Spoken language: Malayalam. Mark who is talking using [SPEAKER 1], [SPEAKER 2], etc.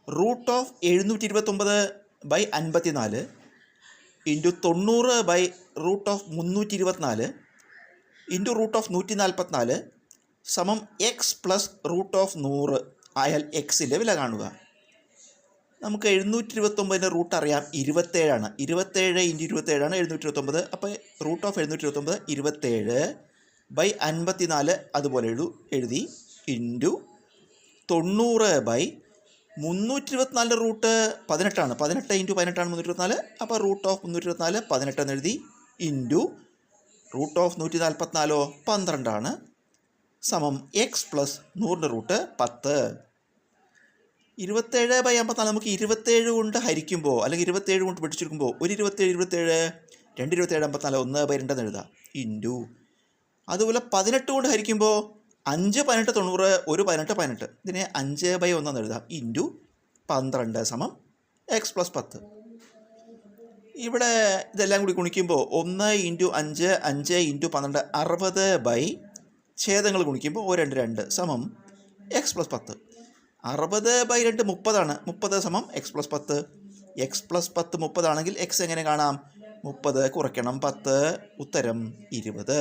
[SPEAKER 1] Root of 729/54 into 90/√324 into root of 144 സമം എക്സ് പ്ലസ് റൂട്ട് ഓഫ് 100 ആയാൽ എക്സിൻ്റെ വില കാണുക. നമുക്ക് 729 റൂട്ട് അറിയാം 27 27 ഇൻറ്റു 27 729. അപ്പോൾ റൂട്ട് ഓഫ് 729 27/54 അതുപോലെ എഴുതി ഇൻറ്റു 90/324 റൂട്ട് 18 18 ഇൻറ്റു 18 324. അപ്പോൾ റൂട്ട് ഓഫ് 324 18 എന്ന് എഴുതി ഇൻറ്റു റൂട്ട് ഓഫ് 144 12 സമം എക്സ് പ്ലസ് 100 റൂട്ട് 10. 27/54 നമുക്ക് 27 കൊണ്ട് ഹരിക്കുമ്പോൾ അല്ലെങ്കിൽ 27 കൊണ്ട് പിടിച്ചെടുക്കുമ്പോൾ ഒരു 27 2 27 54 1/2 എഴുതാം ഇൻറ്റു. അതുപോലെ 18 കൊണ്ട് ഹരിക്കുമ്പോൾ 5 18 90 ഒരു 18 18 ഇതിനെ 5/1 എഴുതാം ഇൻറ്റു 12 സമം എക്സ് പ്ലസ് 10. ഇവിടെ ഇതെല്ലാം കൂടി ഗുണിക്കുമ്പോൾ 1 ഇൻറ്റു 5 5 ഇൻറ്റു 12 60 ഛേദങ്ങൾ ഗുണിക്കുമ്പോൾ 2 2 സമം എക്സ് പ്ലസ് 10. 60/2 30 30 സമം എക്സ് പ്ലസ് 10. എക്സ് പ്ലസ് 10 30 ആണെങ്കിൽ എക്സ് എങ്ങനെ കാണാം? 30 കുറയ്ക്കണം 10 ഉത്തരം 20.